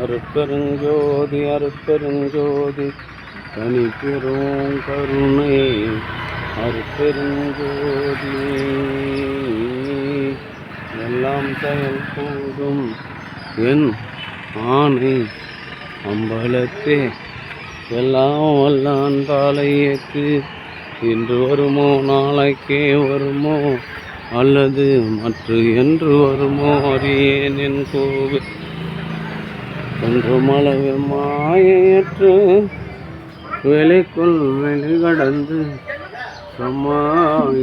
அருட்பெருஞ்சோதி அருட்பெருஞ்சோதி தனிப்பெரும் கருணை அருட்பெருஞ்சோதி எல்லாம் செயல் கூடும் என் ஆணை அம்பலத்தே எல்லாம் வல்லான் பாளையக்கு இன்று வருமோ நாளைக்கே வருமோ அல்லது மற்ற என்று வருமோ அறியேன் என் கோவில் ஒன்றுமளவு மாயற்று வேலைக்குள் வெளிகடந்து சும்மா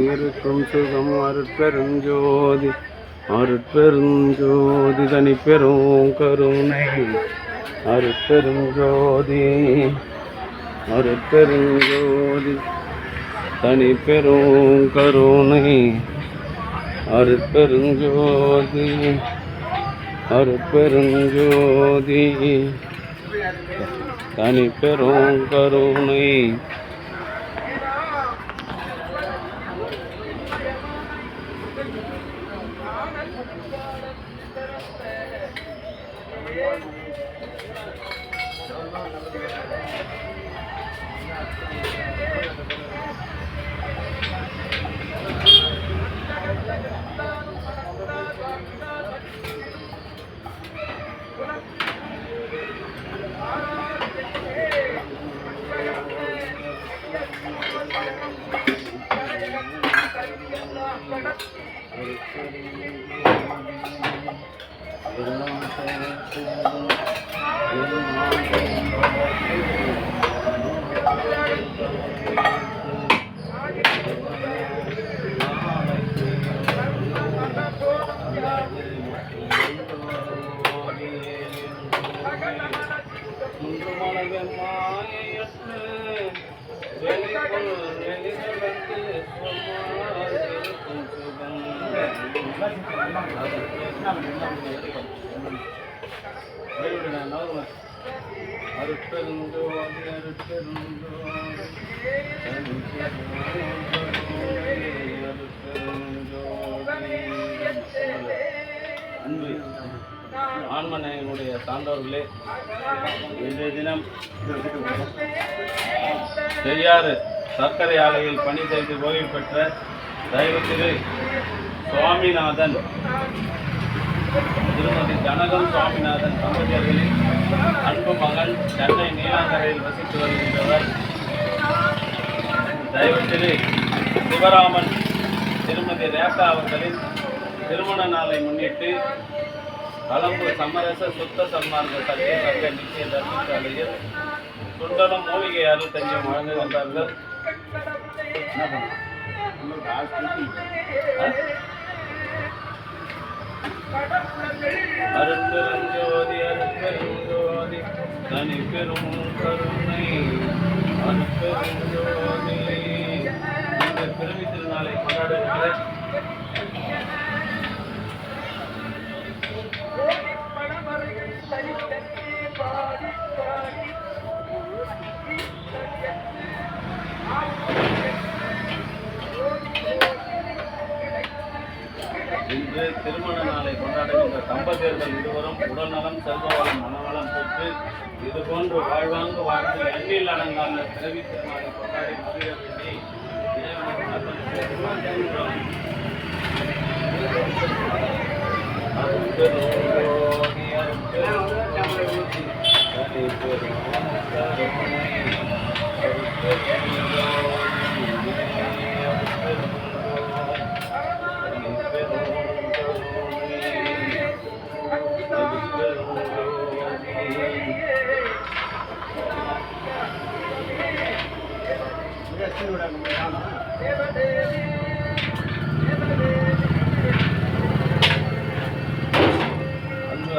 இருக்கும் சுகம் அருட்பெருஞ்சோதி அருட்பெருஞ்சோதி தனிப்பெரும் கருணை அருட்பெருஞ்சோதி அருட்பெருஞ்சோதி தனிப்பெரும் கருணை அருட்பெருஞ்சோதி அருட்பெருஞ்சோதி தனிப்பெரும் கருணை ஆன்மனையனுடைய சான்றோர்களே, இன்றைய தினம் பெரியாறு சர்க்கரை ஆலையில் பணி செய்து ஓய்வு பெற்ற தெய்வத்திரு சுவாமிநாதன் திருமதி ஜனகம் சுவாமிநாதன் தம்பதியர்களின் அன்பு மகன் சென்னை நீலாங்கரையில் வசித்து வருகின்றவர் தெய்வத்திரு சிவராமன் திருமதி ரேகா அவர்களின் திருமண நாளை முன்னிட்டு கலம்பூர் சமரச சுத்த சன்மார்க்க சத்திய சங்க நிச்சய தர்மசாலையில் சுண்டலம் மூலிகை அறுத்தஞ்சம் வழங்குகின்றார்கள். அருட்பெருஞ்சோதி அருட்பெருஞ்சோதி தனிப்பெரும் கருணை அருட்பெருஞ்சோதி. இந்த பிறவி திருநாளை கொண்டாடுகின்ற இன்று திருமண நாளை கொண்டாடுகின்ற தம்பதியர்கள் இருவரும் உடல்நலம் செல்வவளம் மனவளம் பெற்று இதுபோன்று வாழ்வாங்கு வாழ்ந்து எண்ணில் அடங்கான பிறவி திருநாளை கொண்டாடி மகிழ வேண்டி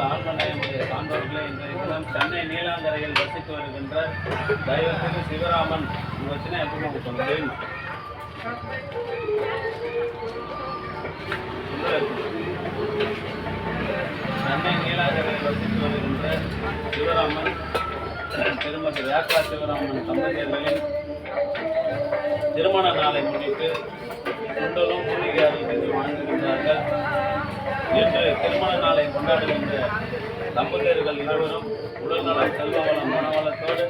ஆன்மனையனுடைய சான்றோர்களே, இன்றைய தினம் சென்னை நீலாங்கரையில் வசித்து வருகின்ற தெய்வத்திரு சிவராமன் வச்சுன்னா எப்படி உங்களுக்கு சொல்ல தெரியுமா? சென்னை நீலாங்கரையில் வசித்து வருகின்ற சிவராமன் திருமதி ரேகா சிவராமன் தம்பதியர்களின் திருமண நாளை முன்னிட்டு சுண்டலும் மூலிகை அறுத்தஞ்சம் வாழ்ந்துகின்றார்கள். இன்று திருமண நாளை கொண்டாடுகின்ற தம்பதியர்கள் இருவரும் உடல்நலம் செல்வவளம் மனவளத்தோடு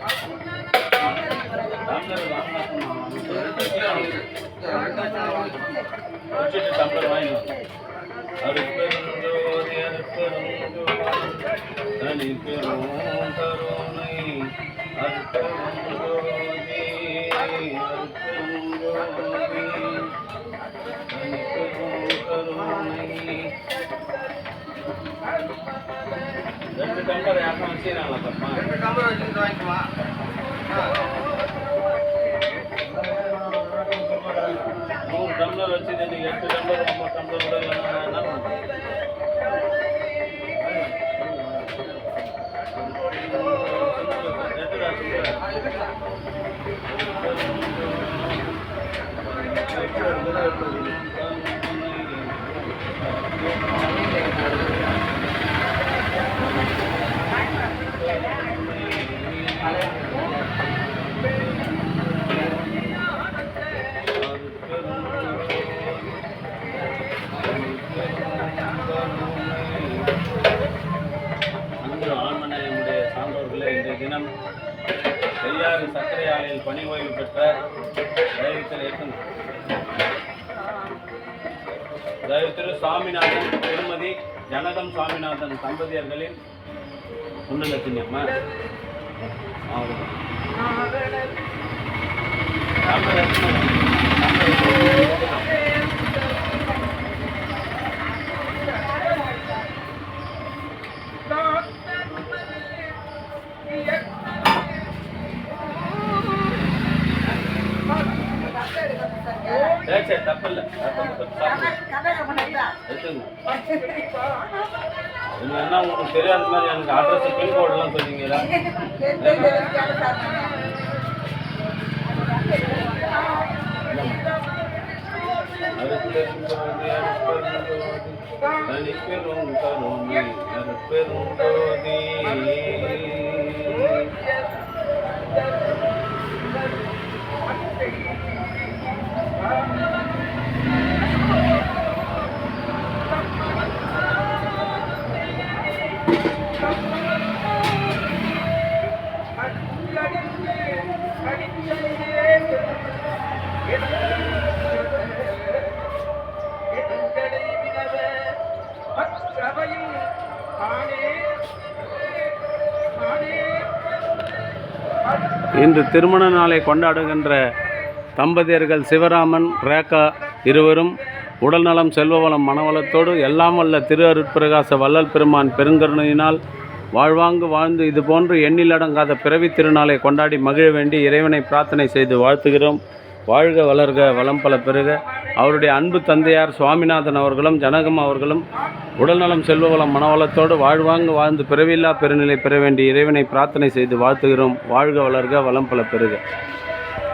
வச்சுட்டு டம்ளர் வாங்கிக்கலாம். அருட்பெருஞ்சோதி தனி பெரும் கருணை அருட்பெருஞ்சோதி தனி பெரும் கருணை. 2 டம்ளர் யாருன்னா வச்சுக்கிறாங்களா பாப்பா? 2 டம்ளர் வச்சுட்டு வாங்கிக்குமா? 3 டம்ளர் வச்சுட்டு நீ 8 டம்ளர் 9 டம்ளர் கூட இல்லைன்னா என்ன பண்ணுறது? ஆண்மனையுடைய சான்றோர்களே, இன்றைய தினம் செய்யாறு சர்க்கரை ஆலையில் பணி ஓய்வு பெற்ற தயவுத்திரு சாமிநாதன் திருமதி ஜனகம் சாமிநாதன் தம்பதியர்களின் புண்ணியலட்சுமி அம்மா சரி தப்பில்ல. என்ன உங்களுக்கு தெரியாத மாதிரி எனக்கு அட்ரஸ் பின்கோடெல்லாம் சொன்னீங்களா? தனி பெரும் கருணை அருட்பெருஞ்சோதி இன்று திருமண நாளை கொண்டாடுகின்ற தம்பதியர்கள் சிவராமன் ரேகா இருவரும் உடல்நலம் செல்வவளம் மனவளத்தோடு எல்லாம் வல்ல திரு அருட்பிரகாச வள்ளல் பெருமான் பெருங்கருணையினால் வாழ்வாங்கு வாழ்ந்து இதுபோன்று எண்ணிலடங்காத பிறவி திருநாளை கொண்டாடி மகிழ வேண்டி இறைவனை பிரார்த்தனை செய்து வாழ்த்துகிறோம். வாழ்க வளர்க வளம் பல பெருக. அவருடைய அன்பு தந்தையார் சுவாமிநாதன் அவர்களும் ஜனகம் அவர்களும் உடல்நலம் செல்வவளம் மனவளத்தோடு வாழ்வாங்கு வாழ்ந்து பிறவில்லா பெருநிலை பெற வேண்டி இறைவனை பிரார்த்தனை செய்து வாழ்த்துகிறோம். வாழ்க வளர்க வளம் பல பெருக.